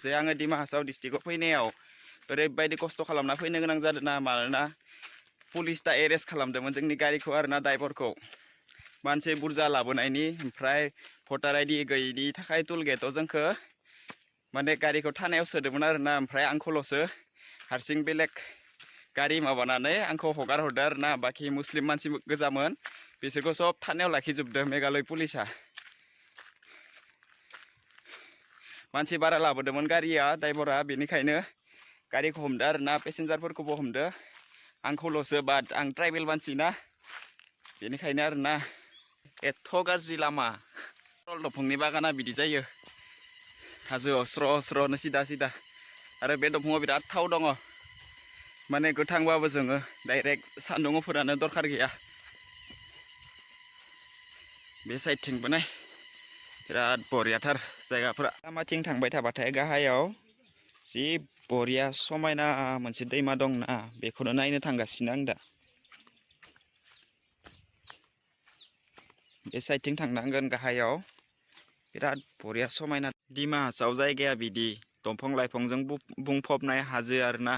थांसै आङो दिमा हासाव डिस्ट्रिक्टआव फैनायाव ओरैबायदि खस्थ' खालामना फैनो गोनां जादोंना मानोना पुलिसआ एरेस्ट खालामदोंमोन जोंनि गारिखौ आरोना ड्राइभारखौ मानसि बुरजा लाबोनायनि ओमफ्राय भटार आइडि गैयिनि थाखाय टुल गेटआव जोंखौ माने गारिखौ थानायाव सोदोंमोन आरोना ओमफ्राय आंखौल'सो हारसिं बेलेग गारि माबानानै आंखौ हगार हरदो आरोना बाखि मुस्लिम मानसि गोजामोन बिसोरखौ सब थानायाव लाखिजोबदों मेघालय पुलिसआ मानसि बारा लाबोदोंमोन गारिया ड्राइभारा बेनिखायनो गारिखौ हमदो आरोना पेसेन्जारफोरखौबो हमदो आंखौल'सो बाद आं ट्राइबेल मानसि ना बेनिखायनो आरोना एथ' गाज्रि लामा दंफांनि बागाना बिदि जायो हाजोआव स्र' स्र'नो सिदा सिदा आरो बे दंफाङाव बिराद थाव दङ माने गोथांबाबो जोङो डाइरेक्ट सान्दुङाव फोराननो दरखार गैया बे साइडथिंबो नाय बिराद बरियाथार जायगाफोरा लामाथिं थांबाय थाबाथाय गाहायाव जि बरिया समायना मोनसे दैमा दंना बेखौनो नायनो थांगासिनो आं दा बे साइडथिं थांनांगोन गाहायाव बिराद बरिया समायना दिमा हासाव जायगाया बिदि दंफां लाइफांजों बुंफबनाय हाजो आरोना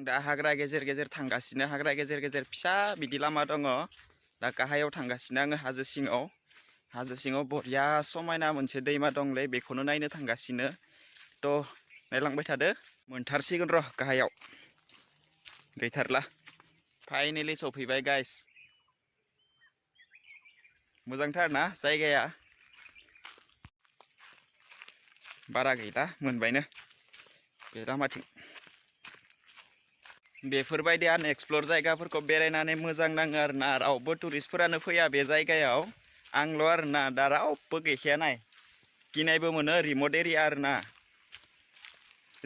दा हाग्रा गेजेर गेजेर थांगासिनो हाग्रा गेजेर गेजेर फिसा बिदि लामा दङ दा गाहायाव थांगासिनो आङो हाजो सिङाव बरिया समायना मोनसे दैमा दंलै बेखौनो नायनो थांगासिनो थ' नायलांबाय थादो मोनथारसिगोन र' गाहायाव गैथारला फाइनेलि सफैबाय गाइस मोजांथार ना जायगाया बारा गैला मोनबायनो बे लामाथिं बेफोरबायदि आनएक्सप्लर जायगाफोरखौ बेरायनानै मोजां नाङो आरोना रावबो टुरिस्टफोरानो फैया बे जायगायाव आंल' आरोना दा रावबो गैखाया नाय गिनायबो मोनो रिमट एरिया आरोना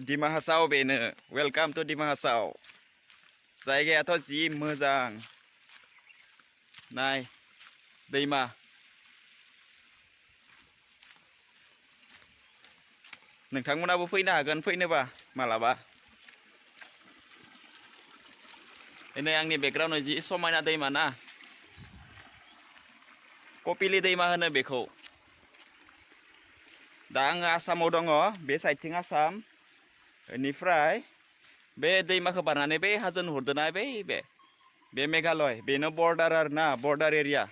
दिमा हासाव बेनो वेलकाम टु दिमा हासाव जायगायाथ' जि मोजां नाय दैमा नोंथांमोनाबो फैनो हागोन फैनोबा मालाबा नै आंनि बेकग्राउन्डआव जि समायना दैमा ना कपिलि दैमा होनो बेखौ दा आङो आसामाव दङ बे साइडथिं आसाम बेनिफ्राय बे दैमाखौ बारनानै बै हाजो नुहुरदोंना बे मेघालय बेनो बर्डार आरोना बर्डार एरिया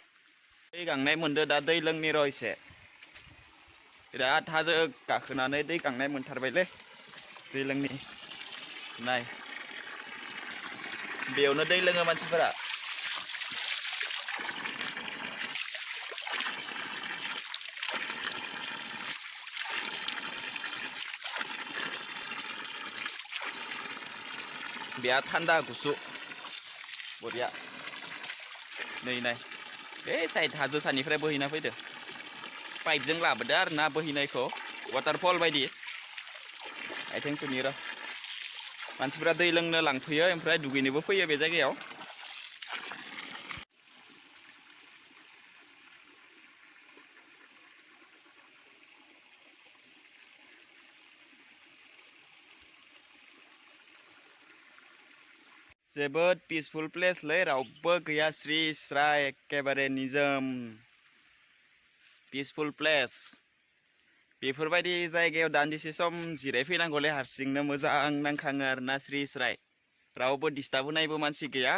दै गांनाय मोनदो दा दै लोंनि र' एसे बिराद हाजो गाखोनानै दै गांनाय मोनथारबायलै दै लोंनि नाय बेयावनो दै लोङो मानसिफोरा बिराद थान्दा गुसु बरिया नै नाय बे साइड हाजो सानिफ्राय बोहैना फैदो पाइपजों लाबोदो आरोना बोहैनायखौ वाटारफल बायदि आथिं सुनि र' मानसिफ्रा दै लोंनो लांफैयो ओमफ्राय दुगैनोबो फैयो बे जायगायाव जोबोद पिसफुल प्लेसलै रावबो गैया स्रि स्राय एखेबारे निजोम पिसफुल प्लेस बेफोरबायदि जायगायाव दान्दिसे सम जिरायफैनांगौलै हारसिंनो मोजां नांखाङो आरोना स्रि स्राय रावबो डिस्टार्ब होनायबो मानसि गैया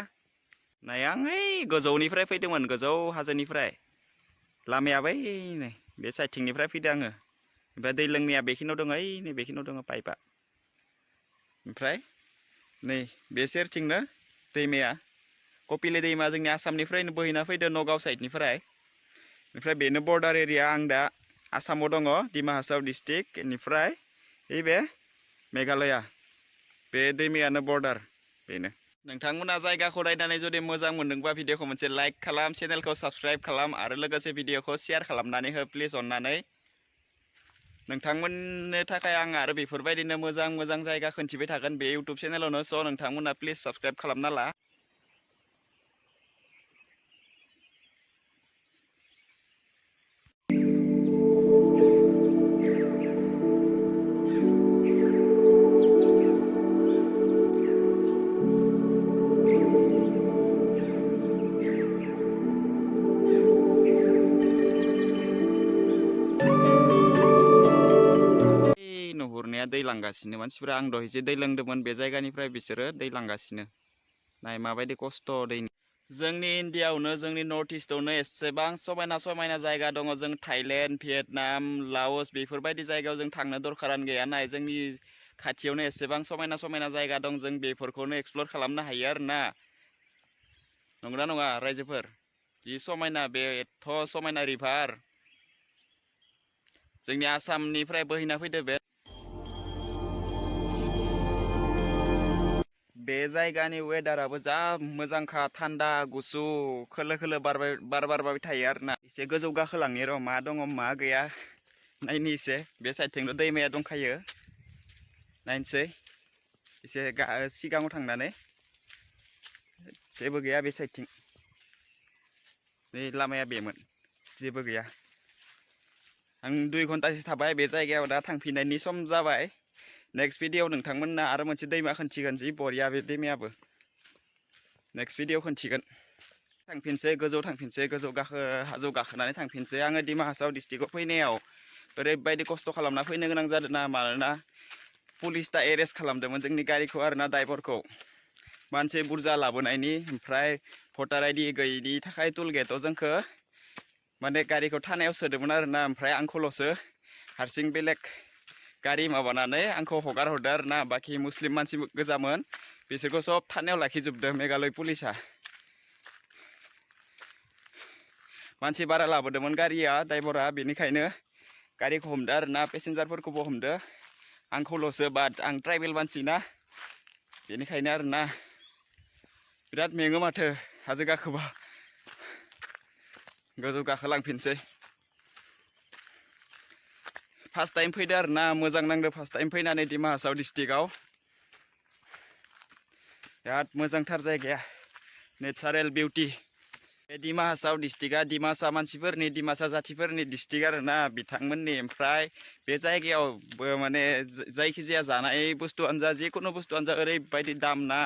नाय आं ओइ गोजौनिफ्राय फैदोंमोन गोजौ हाजोनिफ्राय लामाया बै नै बे साइडथिंनिफ्राय फैदों आङो ओमफ्राय दै लोंनाया बेखिनियाव दङ ओइ नै बेखिनियाव दङ पाइपआ ओमफ्राय नै बे सेरथिंनो दैमाया कपिलि दैमा जोंनि आसामनिफ्रायनो बोहैना फैदो नगाव साइडनिफ्राय ओमफ्राय बेनो बर्डार एरिया आं दा आसामाव दङ दिमा हासाव डिस्ट्रिक्ट बेनिफ्राय बे मेघालया बे दैमायानो बर्डार बेनो नोंथांमोना जायगाखौ नायनानै जुदि मोजां मोनदोंबा भिडिअखौ मोनसे लाइक खालाम चेनेलखौ साबस्क्राइब खालाम आरो लोगोसे भिडिअखौ शेयार खालामनानै हो प्लिज अननानै नोंथांमोननो थाखाय आं आरो बेफोरबायदिनो मोजां मोजां जायगा खोन्थिबाय थागोन बे इउटुब चेनेलावनो स' नोंथांमोना प्लिज साबस्क्राइब खालामना ला नुहुरनाया दै लांगासिनो मानसिफोरा आं दहायसो दै लोंदोंमोन बे जायगानिफ्राय बिसोरो दै लांगासिनो नाय माबायदि खस्थ' दैनि जोंनि इण्डियाआवनो जोंनि नर्थ इस्टआवनो एसेबां समायना समायना जायगा दङ जों थाइलेण्ड भियेटनाम लावस बेफोरबायदि जायगायाव जों थांनो दरखारानो गैया नाय जोंनि खाथियावनो एसेबां समायना समायना जायगा दं जों बेफोरखौनो एक्सप्लर खालामनो हायो आरोना नंगौना नङा रायजोफोर जि समायना बे एथ' समायना रिभार जोंनि आसामनिफ्राय बोहैना फैदो बे जायगानि वेदाराबो जा मोजांखा थान्दा गुसु खोलो खोलो बार बारबाय थायो आरोना एसे गोजौ गाखोलांनि र' मा दङ मा गैया नायनि एसे बे साइडथिंथ' दैमाया दंखायो नायनोसै एसे सिगाङाव थांनानै जेबो गैया बे साइडथिं नै लामाया बेमोन जेबो गैया आं 2 घन्टासो थाबाय बे जायगायाव दा थांफिननायनि सम जाबाय नेक्स्ट भिडिअ नोंथांमोननो आरो मोनसे दैमा खोन्थिगोन जि बरिया बे दैमायाबो नेक्स्ट भिडिअ खोन्थिगोन थांफिनसै गोजौ थांफिनसै गोजौ हाजो गाखोनानै थांफिनसै आङो दिमा हासाव डिस्ट्रिक्टआव फैनायाव ओरैबायदि खस्थ' खालामना फैनो गोनां जादों ना मानोना पुलिसआ एरेस्ट खालामदोंमोन जोंनि गारिखौ आरोना ड्राइभारखौ मानसि बुरजा लाबोनायनि ओमफ्राय भटार आइडि गैयिनि थाखाय टुल गेटआव जोंखौ माने गारिखौ थानायाव सोदोंमोन आरोना ओमफ्राय आंखौल'सो हारसिं बेलेग गारि माबानानै आंखौ हगार हरदो आरोना बाखि मुस्लिम मानसि गोजामोन बिसोरखौ सब थानायाव लाखिजोबदों मेघालय पुलिसआ मानसि बारा लाबोदोंमोन गारिया ड्राइभारा बेनिखायनो गारिखौ हमदो आरोना पेसेन्जारफोरखौबो हमदो आंखौल'सो बाट आं ट्राइबेल मानसि ना बेनिखायनो आरोना बिराद मेङो माथो हाजो गाखोबा गोजौ गाखोलांफिनसै फार्स्ट टाइम फैदो आरोना मोजां नांदो फार्स्ट टाइम फैनानै दिमा हासाव डिस्ट्रिक्टआव बिराद मोजांथार जायगाया नेचारेल बिउटि बे दिमा हासाव डिस्ट्रिक्टआ दिमासा मानसिफोरनि दिमासा जातिफोरनि डिस्ट्रिक्ट आरोना बिथांमोननि ओमफ्राय बे जायगायाव माने जायखिजाया जानाय बुस्थुआनो जा जिखुनु बुस्थुआनो जा ओरैबायदि दाम ना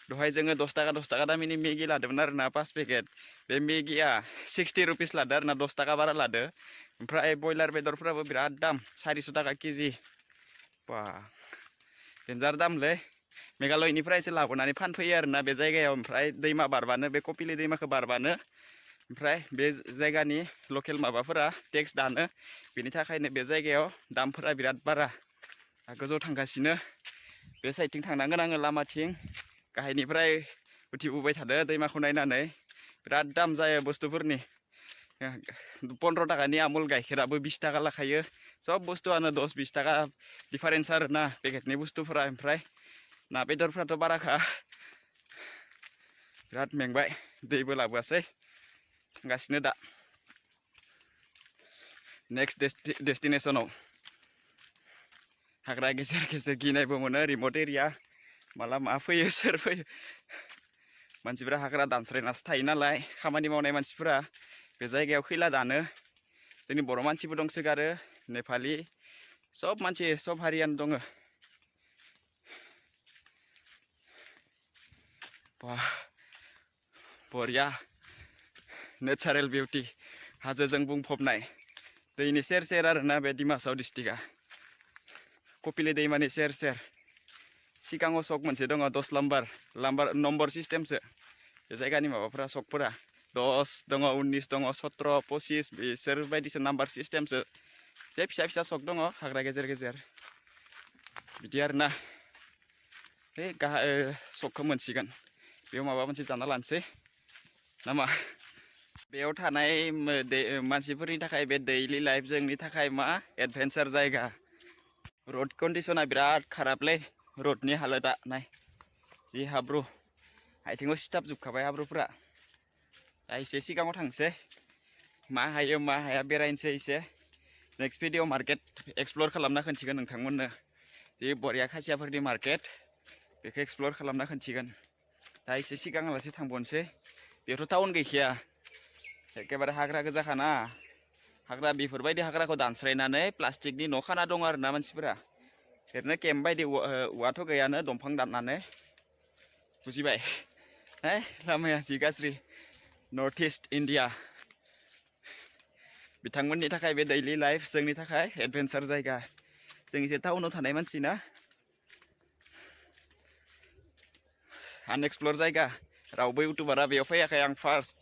दहाय जोङो 10 थाखा दामिनि मेगि लादोंमोन आरोना 5 पेकेट बे मेगिया 60 रुपिस लादो आरोना 10 थाखा बारा लादो ओमफ्राय बयलार बेदरफोराबो बिराद दाम 400 थाखा केजि बा डेन्जार दामलै मेघालयनिफ्रायसो लाबोनानै फानफैयो आरोना बे जायगायाव ओमफ्राय दैमा बारबानो बे कपिली दैमाखौ बारबानो ओमफ्राय बे जायगानि लकेल माबाफोरा टेक्स दानो बेनि थाखायनो बे जायगायाव दामफोरा बिराद बारा गोजौ थांगासिनो बे साइडथिं थांनांगोन आङो लामाथिं गाहायनिफ्राय उथिबोबाय थादो दैमाखौ नायनानै बिराद दाम जायो बुस्थुफोरनि 15 थाखानि आमुल गाइखेराबो 20 थाखा लाखायो सब बुस्थुआनो 10-20 थाखा डिफारेन्स आरोना पेकेटनि बुस्थुफोरा ओमफ्राय ना बेदरफ्राथ' बाराखा बिराद मेंबाय दैबो लाबोआसै थांगासिनो दा नेक्स्ट डेस्टिनेसनाव हाग्रा गेजेर गेजेर गिनायबो मोनो रिमोट एरिया माला मा फैयो सोर फैयो मानसिफोरा हाग्रा दानस्रायनासो थायो नालाय खामानि मावनाय मानसिफोरा बे जायगायाव खैला दानो जोंनि बर' मानसिबो दंसोगारो नेपालि सब मानसि सब हारियानो दङ बरिया नेचारेल बिउटि हाजोजों बुंफबनाय दैनि सेर सेर आरोना बे दिमा हासाव डिस्ट्रिक्टआ कपिली दैमानि सेर सेर सिगाङाव सक मोनसे दङ 10 नम्बर सिस्टेमसो बे जायगानि माबाफोरा सकफोरा 10 दङ 19 दङ 17 25 बिसोर बायदिसो नाम्बार सिस्टेमसो जे फिसा फिसा सक दङ हाग्रा गेजेर गेजेर बिदि आरोना बे सकखौ मोनसिगोन बेयाव माबा मोनसे जाना लानोसै नामा बेयाव थानाय मानसिफोरनि थाखाय बे दैलि लाइफ जोंनि थाखाय मा एडभेन्सार जायगा रोड कन्डिशना बिराद खाराबलै रोडनि हालोदा नाय जि हाब्रु आथिङाव सिथाबजोबखाबाय हाब्रुफोरा दा एसे सिगाङाव थांसै मा हायो मा हाया बेरायनोसै एसे नेक्स्ट भिडिअ मार्केट एक्सप्लर खालामना खोन्थिगोन नोंथांमोननो जि बरिया खासियाफोरनि मार्केट बेखौ एक्सप्लर खालामना खोन्थिगोन दा एसे सिगाङालासे थांबावनोसै बेयावथ' टाउन गैखाया एखेबारे हाग्रा गोजाखाना हाग्रा बेफोरबायदि हाग्राखौ दानस्रायनानै प्लास्टिकनि न' खाना दं आरोना मानसिफोरा ओरैनो केम्प बायदि औवाथ' गैयानो दंफां दाननानै बुजिबाय लामाया जि गाज्रि नर्थ इस्ट इण्डिया बिथांमोननि थाखाय बे दैलि लाइफ जोंनि थाखाय एडभेन्सार जायगा जों एसे टाउनाव थानाय मानसि ना आनएक्सप्लर जायगा रावबो इउटुबारा बेयाव फैयाखै आं फार्स्ट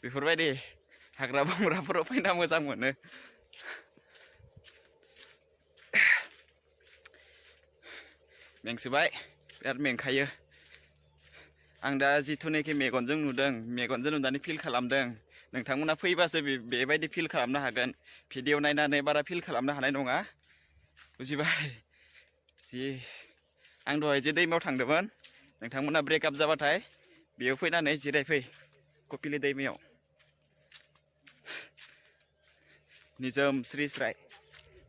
बेफोरबायदि हाग्रा बंग्राफोराव फैना मोजां मोनो मेंसोबाय बिराद मेंखायो आं दा जिथुनाखि मेगनजों नुदों मेगनजों नुनानै फिल खालामदों नोंथांमोना फैबासो बेबायदि फिल खालामनो हागोन भिडिअ नायनानै बारा फिल खालामनो हानाय नङा बुजिबाय जि आं दहाय जे दैमायाव थांदोंमोन नोंथांमोना ब्रेकआप जाबाथाय बेयाव फैनानै जिरायफै कपिली दैमायाव निजोम स्रि स्राय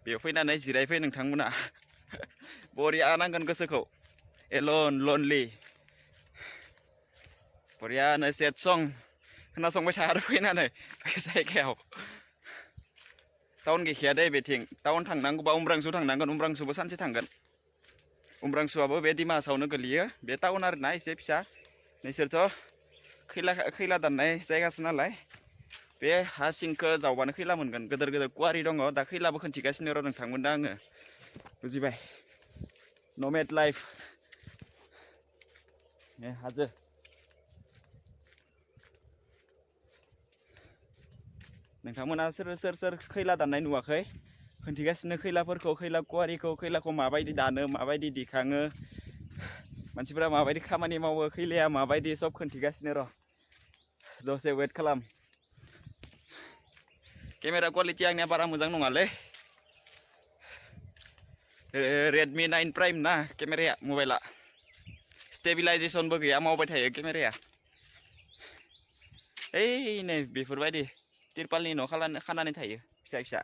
बेयाव फैनानै जिरायफै नोंथांमोना बरिया नांगोन गोसोखौ एलन लनलि बरियानो सेड सं खोनासंबाय था आरो फैनानै बे जायगायाव टाउन गैखाया दे बेथिं टाउन थांनांगौबा उमरांसु थांनांगोन उमरांसुबो सानसे थांगोन उमरांसुआबो बे दिमाहासावनो गोलैयो बे टाउन आरोना एसे फिसा नोंसोरथ' खैला दाननाय जायगासो नालाय बे हा सिंखौ जावबानो खैला मोनगोन गोदोर गोदोर कुवारि दङ दा खैलाबो खोन्थिगासिनो र' नोंथांमोननो आङो बुजिबाय नमेड लाइफ हाजो नोंथांमोना सोर खैला दाननाय नुवाखै खोन्थिगासिनो खैलाफोरखौ खैला कुवारिखौ खैलाखौ माबायदि दानो माबायदि दिखाङो मानसिफोरा माबायदि खामानि मावो खैलाया माबायदि सब खोन्थिगासिनो र' दसे वेट खालाम केमेरा क्वालिटि आंनिया बारा मोजां नङालै रेडमि 9 प्राइम ना केमेराया मबाइला स्टेबिलाइजेसनबो गैया मावबाय थायो केमेराया ओइ नै बेफोरबायदि तिरपालनि न' खानानै थायो फिसा फिसा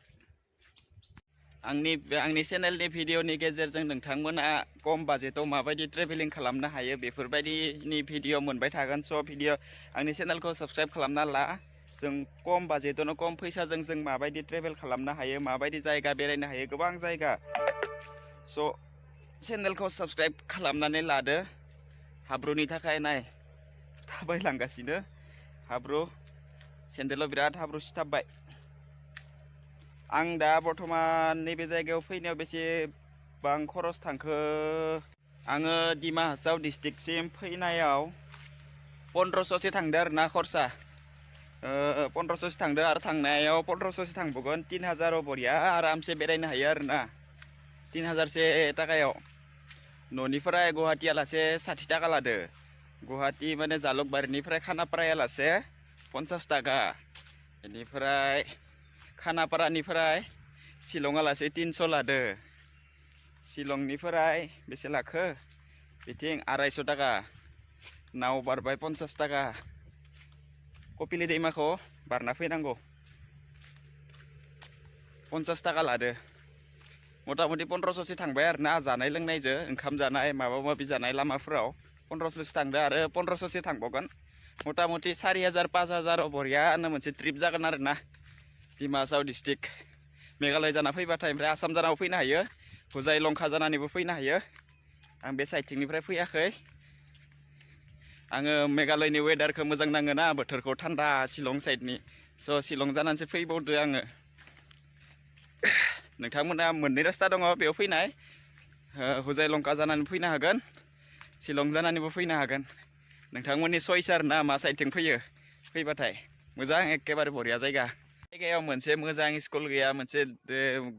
आंनि चेनेलनि भिडिअनि गेजेरजों नोंथांमोना खम बाजेटाव माबायदि ट्रेभेलिं खालामनो हायो बेफोरबायदिनि भिडिअ मोनबाय थागोन स' भिडिअ आंनि चेनेलखौ साबस्क्राइब खालामना ला जों खम बाजेटावनो खम फैसाजों जों माबायदि ट्रेभेल खालामनो हायो माबायदि जायगा बेरायनो हायो गोबां जायगा स' चेनेलखौ साबस्क्राइब खालामनानै लादो हाब्रुनि थाखाय नाय थाबायलांगासिनो हाब्रु सेन्देलाव बिराद हाब्रु सिथाबबाय आं दा बर्थमान नैबे जायगायाव फैनायाव बेसेबां खरस थांखो आङो दिमा हासाव डिस्ट्रिक्टसिम फैनायाव 1500सो थांदो आरो ना खरसा 1500सो थांदो आरो थांनायाव 1500सो थांबावगोन 3000 बरिया आरामसे बेरायनो हायो आरो ना 3000से थाखायाव न'निफ्राय गुवाहाटीयालासे 60 थाखा लादो गुवाहाटी माने जालुकबारिनिफ्राय खानापारायालासे 50 थाखा बेनिफ्राय खानापारानिफ्राय शिलंआलासे 300 लादो शिलंनिफ्राय बेसे लाखो बिथिं 250 थाखा नाव बारबाय 50 थाखा कपिली दैमाखौ बारना फैनांगौ 50 थाखा लादो मथा मथि 1500सो थांबाय आरो ना जानाय लोंनायजों ओंखाम जानाय माबा माबि जानाय लामाफोराव 1500सो थांदो आरो 1500सो थांबावगोन मथा मथि 4000 5000 बरियानो मोनसे ट्रिप जागोन आरो ना दिमा हासाव डिस्ट्रिक्ट मेघालय जाना फैबाथाय ओमफ्राय आसाम जानाबो फैनो हायो हुजाय लंका जानानैबो फैनो हायो आं बे साइडथिंनिफ्राय फैयाखै आङो मेघालयनि वेदारखौ मोजां नाङो ना बोथोरखौ थान्दा शिलं साइडनि स' शिलं जानानैसो फैबावदो आङो नोंथांमोना मोननै रास्ता दङ बेयाव फैनाय हुजाय लंका जानानै फैनो हागोन शिलं जानानैबो फैनो हागोन नोंथांमोननि चइस आरो ना मा साइडथिं फैयो फैबाथाय मोजां एखेबारे बरिया जायगायाव मोनसे मोजां स्कुल गैया मोनसे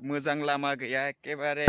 मोजां लामा गैया एखेबारे